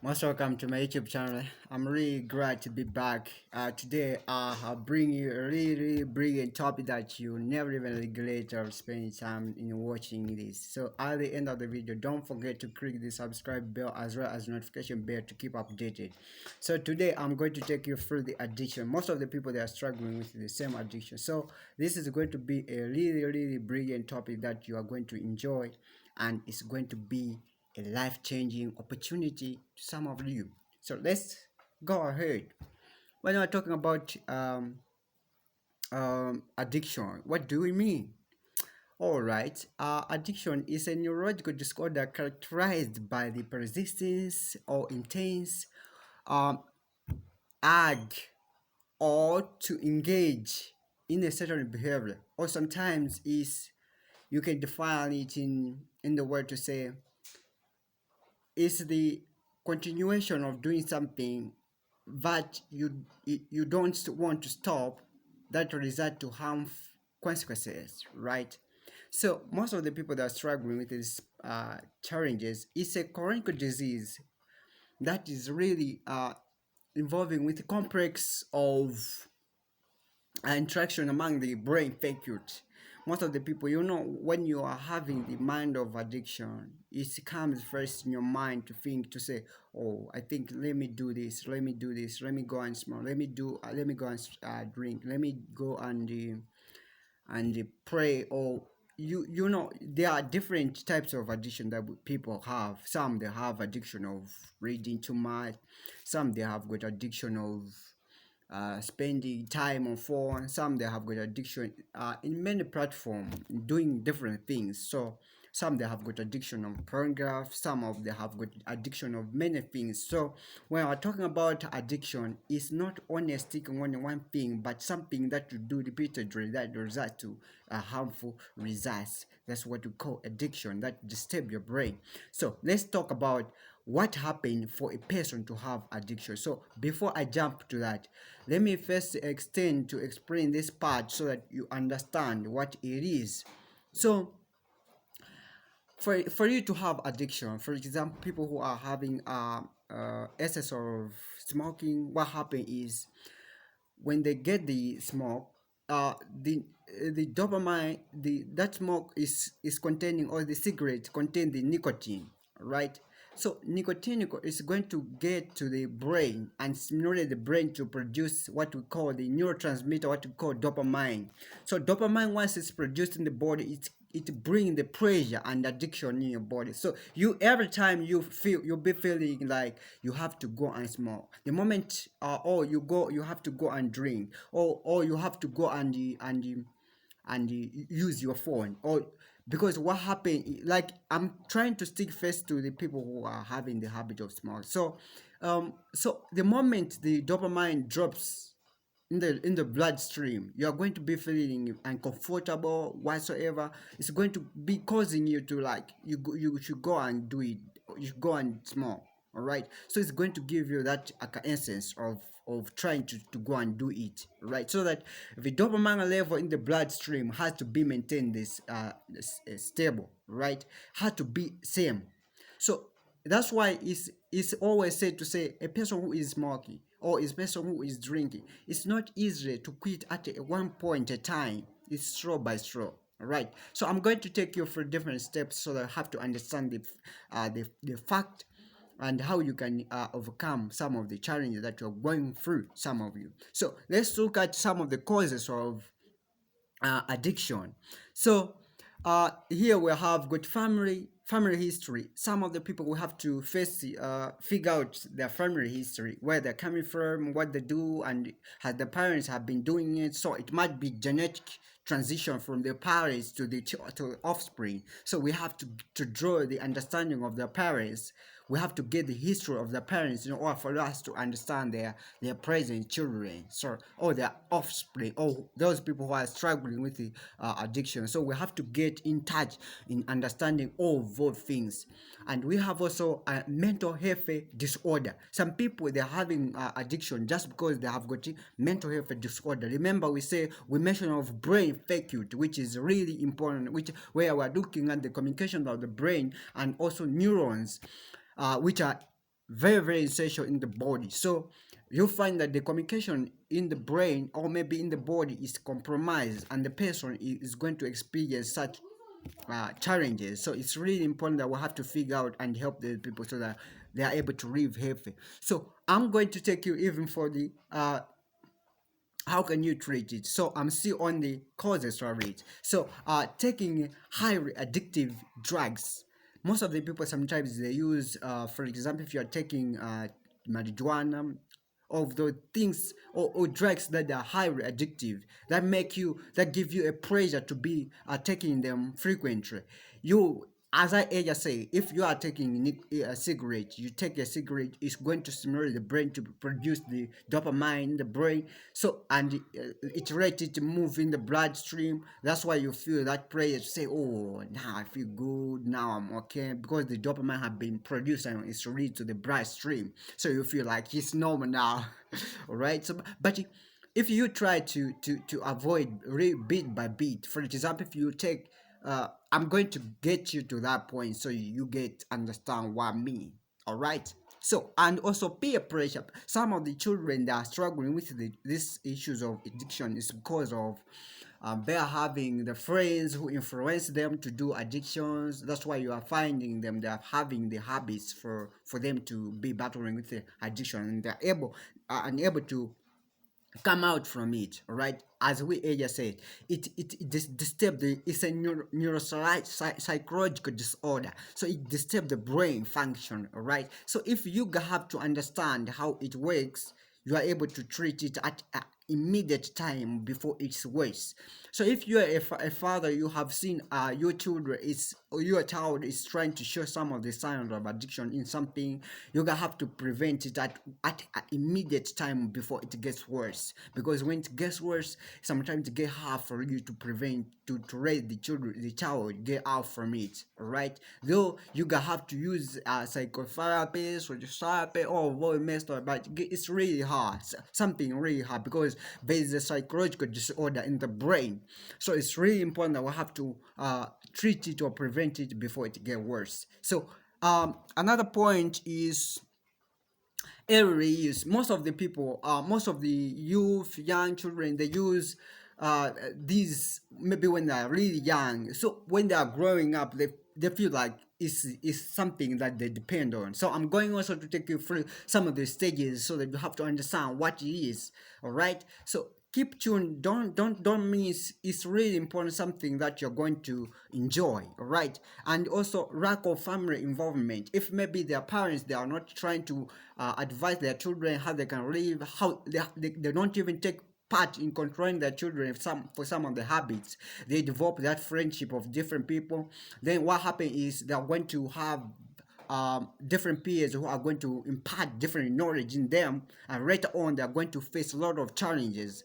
Most welcome to my YouTube channel. I'm really glad to be back. Today, I'll bring you a really brilliant topic that you never even regret of spending time in watching this. So, at the end of the video, don't forget to click the subscribe bell as well as notification bell to keep updated. So, today, I'm going to take you through the addiction. Most of the people they are struggling with the same addiction. So, this is going to be a really brilliant topic that you are going to enjoy, and it's going to be a life-changing opportunity to some of you. So let's go ahead. When we're talking about addiction, what do we mean? All right, addiction is a neurological disorder characterized by the persistence or intense um, urge or to engage in a certain behavior, or sometimes is you can define it in the word to say is the continuation of doing something that you don't want to stop that result to harm consequences, right? So most of the people that are struggling with these challenges is a chronic disease that is really involving with complex of interaction among the brain circuit. Most of the people, when you are having the mind of addiction, it comes first in your mind to think to say, "Oh, I think let me do this, let me do this, let me go and smoke, let me go and drink, let me go and pray." Or there are different types of addiction that people have. Some they have addiction of reading too much. Some they have got addiction of spending time on phone. Some they have got addiction in many platforms doing different things. So some they have got addiction of pornography. Some of they have got addiction of many things. So when we're talking about addiction, it's not only sticking on one thing, but something that you do repeatedly that result to harmful results. That's what we call addiction that disturb your brain. So let's talk about what happened for a person to have addiction. So before I jump to that, let me first extend to explain this part so that you understand what it is. So for you to have addiction, for example, people who are having excess of smoking, what happen is when they get the smoke, the dopamine, the that smoke is containing, or the cigarette contain the nicotine, right? So nicotine is going to get to the brain and stimulate the brain to produce what we call the neurotransmitter, what we call dopamine. So dopamine, once it's produced in the body, it brings the pressure and addiction in your body. So you, every time you feel, you'll be feeling like you have to go and smoke. The moment or you go, you have to go and drink, or you have to go and use your phone. Or because what happened, like, I'm trying to stick first to the people who are having the habit of smoke. So the moment the dopamine drops in the bloodstream, you are going to be feeling uncomfortable whatsoever. It's going to be causing you to, like, you should go and do it, you should go and smoke. All right, so it's going to give you that essence of trying to go and do it, right? So that the dopamine level in the bloodstream has to be maintained this stable, right? Has to be same. So that's why it's always said to say a person who is smoking or a person who is drinking, it's not easy to quit at one point at a time. It's straw by straw. All right. So I'm going to take you through different steps so that you have to understand the fact and how you can overcome some of the challenges that you're going through, some of you. So let's look at some of the causes of addiction. So here we have got family history. Some of the people will have to first figure out their family history, where they're coming from, what they do, and how the parents have been doing it. So it might be genetic transition from the parents to the offspring. So we have to draw the understanding of the parents. We have to get the history of the parents in order for us to understand their present children, so, or their offspring, or those people who are struggling with the addiction. So we have to get in touch in understanding all of those things. And we have also a mental health disorder. Some people, they're having addiction just because they have got mental health disorder. Remember, we mentioned of brain circuit, which is really important, which where we're looking at the communication of the brain and also neurons, which are very very essential in the body. So you find that the communication in the brain or maybe in the body is compromised, and the person is going to experience such challenges. So it's really important that we have to figure out and help the people so that they are able to live healthy. So I'm going to take you even for the how can you treat it? So I'm still on the causes of it. So taking highly addictive drugs. Most of the people sometimes they use, for example, if you are taking marijuana, of those things or drugs that are highly addictive, that make you, that give you a pleasure to be taking them frequently. You, as I earlier say, if you are taking a cigarette, you take a cigarette, it's going to stimulate the brain to produce the dopamine in the brain. So, and it's ready to move in the bloodstream. That's why you feel that pleasure to say, oh, now I feel good, now I'm okay, because the dopamine have been produced and it's released to the bloodstream. So you feel like it's normal now. All right. So, but if you try to avoid bit by bit, for example, if you take I'm going to get you to that point so you get understand what I mean. All right. So, and also peer pressure. Some of the children that are struggling with these issues of addiction is because of they are having the friends who influence them to do addictions. That's why you are finding them, they are having the habits for them to be battling with the addiction, and they're able unable to come out from it. All right, as we earlier said, it disturb the, it's a neuropsychological disorder, so it disturb the brain function. All right, so if you have to understand how it works, you are able to treat it at immediate time before it's worse. So if you are a father, you have seen your children is, or your child is trying to show some of the signs of addiction in something, you gonna have to prevent it at immediate time before it gets worse. Because when it gets worse, sometimes it get hard for you to prevent, to raise the child get out from it. All right, though you gonna have to use psychotherapist or therapy or very messed up, but it's really hard, something really hard, because there is a psychological disorder in the brain. So it's really important that we have to treat it or prevent it before it get worse. So another point is early use. Most of the people, most of the youth, young children, they use these maybe when they are really young. So when they are growing up, they feel like it's something that they depend on. So I'm going also to take you through some of the stages so that you have to understand what it is. All right. So keep tuned. Don't miss. It's really important, something that you're going to enjoy. All right. And also lack of family involvement. If maybe their parents, they are not trying to advise their children how they can live, how they don't even take part in controlling their children, for some of the habits, they develop that friendship of different people. Then what happens is they are going to have different peers who are going to impart different knowledge in them, and later on they are going to face a lot of challenges.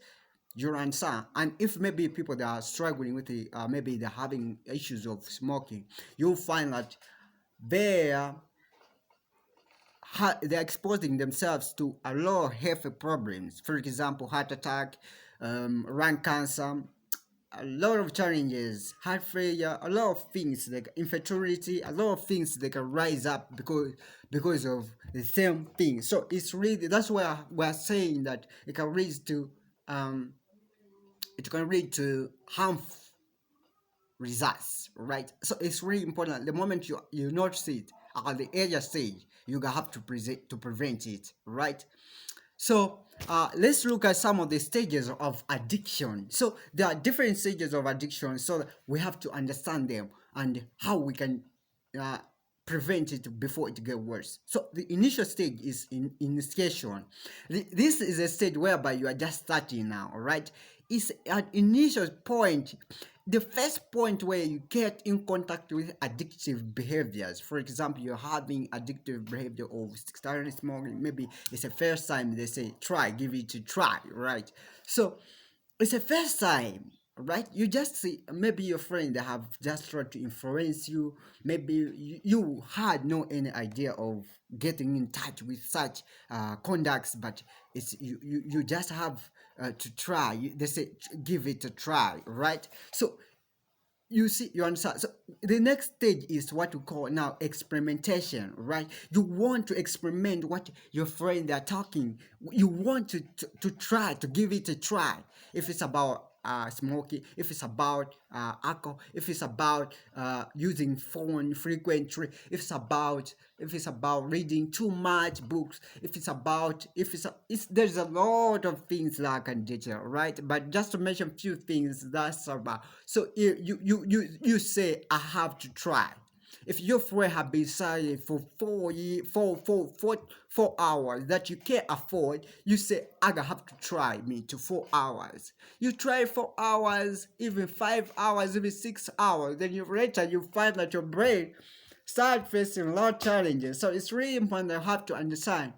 You understand? And if maybe people that are struggling with the maybe they're having issues of smoking, you'll find that they are they're exposing themselves to a lot of health problems. For example, heart attack, lung cancer, a lot of challenges, heart failure, a lot of things like infertility, a lot of things that can rise up because of the same thing. So it's really, that's why we're saying that um, it can lead to harmful results, right? So it's really important. The moment you notice it at the earlier stage, you have to prevent it, right? So let's look at some of the stages of addiction. So there are different stages of addiction, so we have to understand them and how we can uh, prevent it before it gets worse. So the initial stage is initiation. This is a stage whereby you are just starting now, all right? It's an initial point, the first point where you get in contact with addictive behaviors. For example, you're having addictive behavior of starting smoking. Maybe it's the first time they say try, give it a try, right? So it's the first time, right? You just see maybe your friend that have just tried to influence you. Maybe you had no any idea of getting in touch with such conducts, but it's you just have to try. They say give it a try, right? So You see, you understand. So the next stage is what we call now experimentation, right? You want to experiment what your friends are talking. You want to try to give it a try. If it's about smoking, if it's about alcohol, if it's about using phone frequently, if it's about reading too much books, if it's about if it's there's a lot of things like in detail, right? But just to mention a few things that's about. So you say I have to try. If your friend have been silent for 4 hours that you can't afford, you say I have to try me to 4 hours. You try 4 hours, even 5 hours, even 6 hours. Then you later you find that your brain start facing a lot of challenges. So it's really important that you have to understand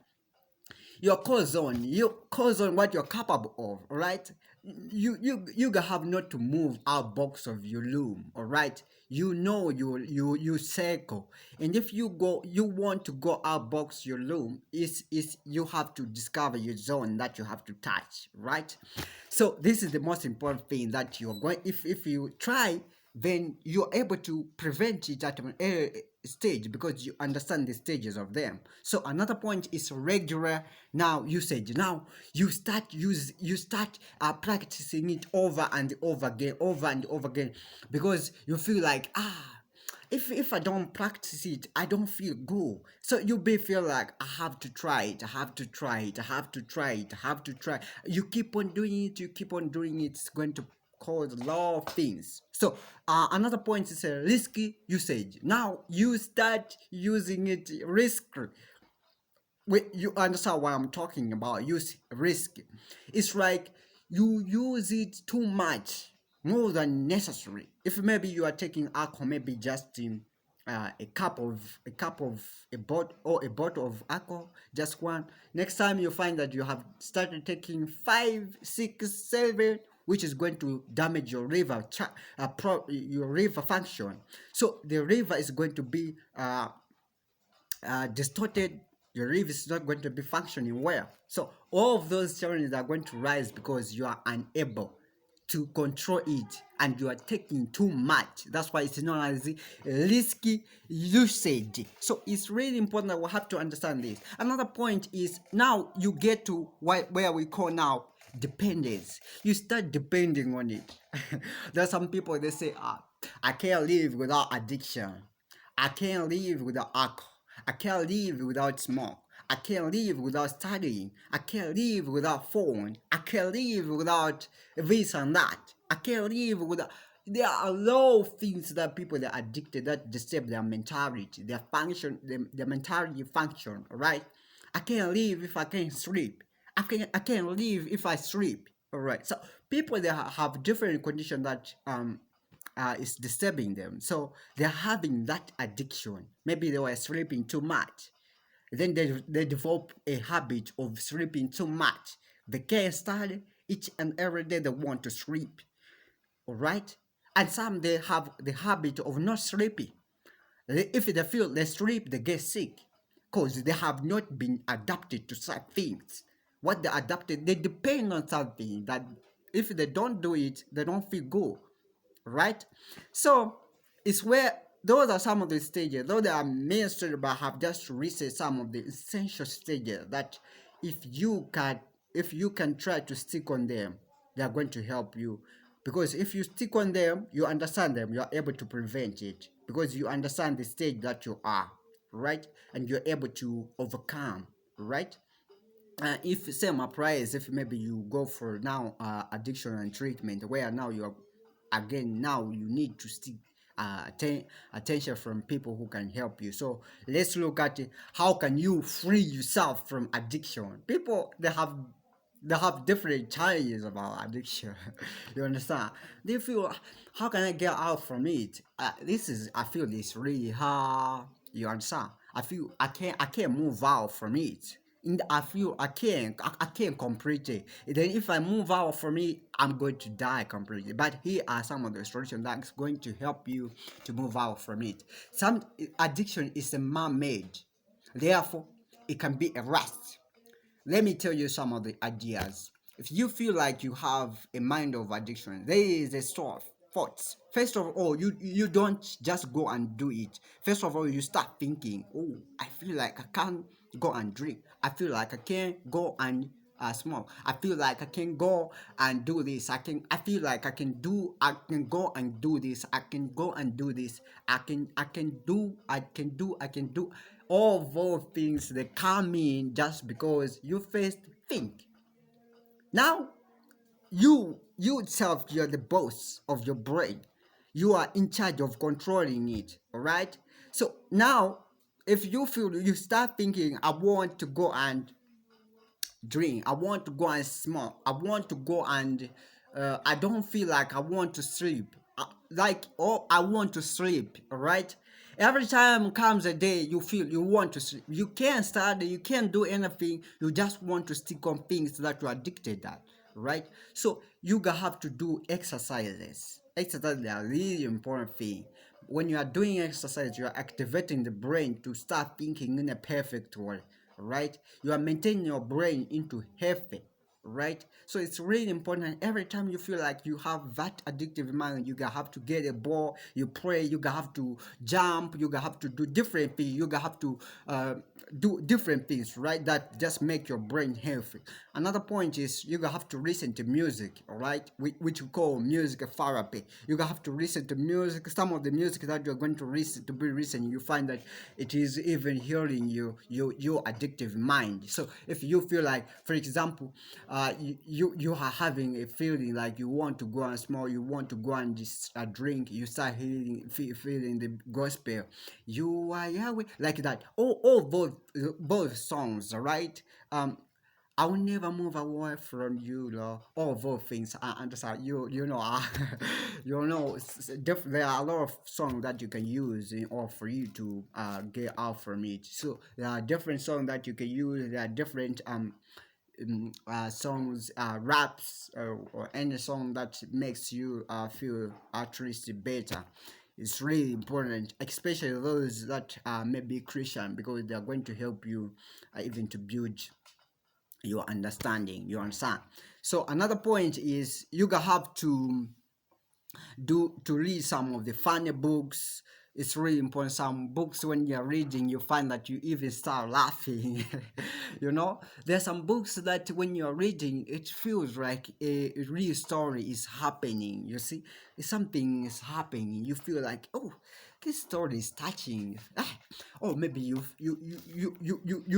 your core zone what you're capable of, all right? You have not to move out box of your room, all right? You know you circle, and if you want to go out box your room, is you have to discover your zone that you have to touch, right? So this is the most important thing that you're going, if you try, then you're able to prevent it at an early stage because you understand the stages of them. So another point is regular now usage. Now you start practicing it over and over and over again, because you feel like if I don't practice it, I don't feel good. So you may feel like I have to try it, I have to try it, I have to try it, I have to try. You keep on doing it, you keep on doing it. It's going to cause a lot of things. So another point is a risky usage. Now you start using it risky. You understand what I'm talking about? Use risk. It's like you use it too much, more than necessary. If maybe you are taking alcohol, maybe just in a bottle or a bottle of alcohol, just one. Next time you find that you have started taking 5, 6, 7, which is going to damage your your liver function. So the liver is going to be distorted. Your liver is not going to be functioning well. So all of those challenges are going to rise because you are unable to control it and you are taking too much. That's why it's known as risky usage. So it's really important that we have to understand this. Another point is now you get to where we call now dependence. You start depending on it. There are some people they say, I can't live without addiction. I can't live without alcohol. I can't live without smoke. I can't live without studying. I can't live without phone. I can't live without this and that. I can't live without. There are a lot of things that people that are addicted that disturb their mentality, their function, their mentality function. Right? I can't live if I can't sleep. I can't live if I sleep. All right. So people that have different conditions that is disturbing them. So they're having that addiction. Maybe they were sleeping too much. Then they develop a habit of sleeping too much. They can't start each and every day they want to sleep. All right? And some they have the habit of not sleeping. If they feel they sleep, they get sick because they have not been adapted to such things. What they adapted, they depend on something that if they don't do it, they don't feel good, right? So it's where those are some of the stages, though they are main stages, but I have just researched some of the essential stages that if you can if you can try to stick on them, they are going to help you. Because if you stick on them, you understand them, you are able to prevent it because you understand the stage that you are, right? And you're able to overcome, right? If same applies, if maybe you go for now addiction and treatment where now you're again now you need to seek attention from people who can help you. So let's look at it. How can you free yourself from addiction? People they have different challenges about addiction. You understand? They feel, how can I get out from it? This is I feel this really hard. You understand? I feel I can't move out from it. I feel I can't completely. Then if I move out from it, I'm going to die completely. But here are some of the solutions that's going to help you to move out from it. Some addiction is a man-made, therefore it can be erased. Let me tell you some of the ideas. If you feel like you have a mind of addiction, there is a stuff. thoughts. First of all, you don't just go and do it. First of all, you start thinking, oh, I feel like I can't go and drink. I feel like I can't go and smoke. I feel like I can go and do this. I feel like I can go and do this. I can go and do this. I can do all those things that come in just because you first think. Now you itself, you're the boss of your brain. You are in charge of controlling it. All right. So now, if you feel, you start thinking, I want to go and drink, I want to go and smoke, I want to go and I don't feel like I want to sleep, like, oh, I want to sleep. All right. Every time comes a day you feel you want to sleep, you can't study, you can't do anything, you just want to stick on things that you're addicted at. Right. So you gonna have to do exercises. Exercises are really important thing. When you are doing exercise, you are activating the brain to start thinking in a perfect way. Right. You are maintaining your brain into healthy. Right. So it's really important. Every time you feel like you have that addictive mind, you gonna have to get a ball, you pray, you gonna have to jump, you gonna have to do different things, you gonna have to do different things, right, that just make your brain healthy. Another point is you gonna have to listen to music. All right, which we call music therapy. You gonna have to listen to music. Some of the music that you're going to listen to be listening, you find that it is even healing your addictive mind. So if you feel like, for example, you are having a feeling like you want to go and smoke, you want to go and just drink, you start feeling the gospel, you are Yahweh, like that. All both songs, right? I will never move away from you, though. All those things. I understand. You know, you know. There are a lot of songs that you can use in order for you to get out from it. So there are different songs that you can use. There are different songs, raps, or any song that makes you feel at least better. It's really important, especially those that may be Christian, because they are going to help you even to build your understanding. You understand? So another point is you gonna have to read some of the funny books. It's really important. Some books, when you're reading, you find that you even start laughing. You know, there's some books that when you're reading, it feels like a real story is happening. You see, something is happening. You feel like, oh, this story is touching. Or maybe you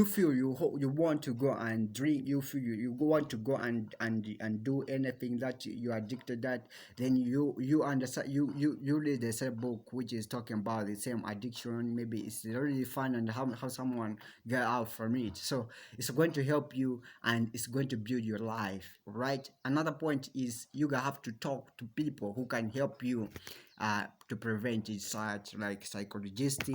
feel you want to go and drink. You feel you want to go and do anything that you are addicted that. Then you understand, you read the same book which is talking about the same addiction. Maybe it's really fun and how someone get out from it. So it's going to help you and it's going to build your life. Right. Another point is you gonna have to talk to people who can help you to prevent it, such like psychologists,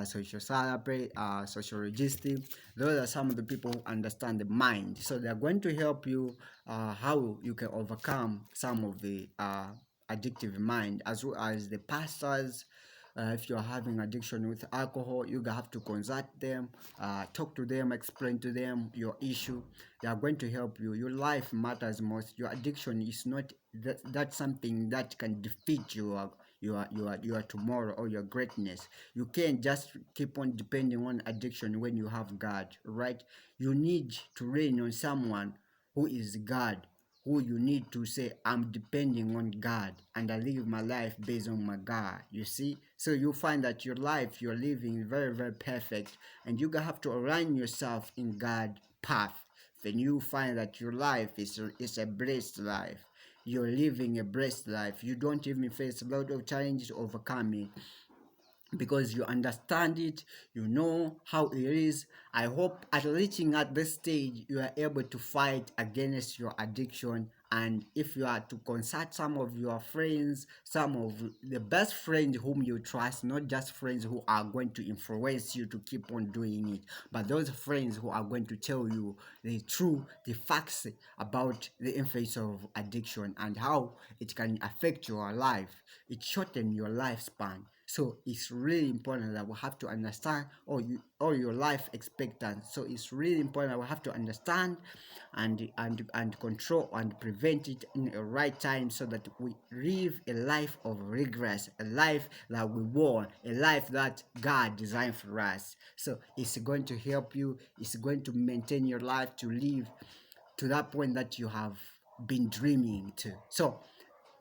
social therapy, sociologists. Those are some of the people who understand the mind. So they're going to help you how you can overcome some of the addictive mind, as well as the pastors. If you're having addiction with alcohol, you have to consult them, talk to them, explain to them your issue. They are going to help you. Your life matters most. Your addiction is not that's something that can defeat your tomorrow or your greatness. You can't just keep on depending on addiction when you have God, right? You need to lean on someone who is God, who you need to say, I'm depending on God and I live my life based on my God. You see? So you find that your life you're living is very, very perfect, and you have to align yourself in God path. Then you find that your life is a blessed life. You're living a blessed life. You don't even face a lot of challenges to overcome it because you understand it, you know how it is. I hope at reaching at this stage you are able to fight against your addiction. And if you are to consult some of your friends, some of the best friends whom you trust, not just friends who are going to influence you to keep on doing it, but those friends who are going to tell you the truth, the facts about the influence of addiction and how it can affect your life, it shorten your lifespan. So it's really important that we have to understand all your life expectancy. So it's really important that we have to understand and control and prevent it in a right time, so that we live a life of regress, a life that we want, a life that God designed for us. So it's going to help you, it's going to maintain your life to live to that point that you have been dreaming to. So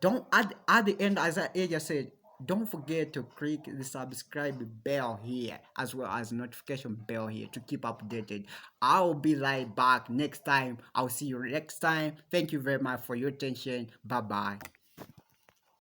don't at the end, as I just said, don't forget to click the subscribe bell here, as well as notification bell here, to keep updated. I'll be right back next time. I'll see you next time. Thank you very much for your attention. Bye bye.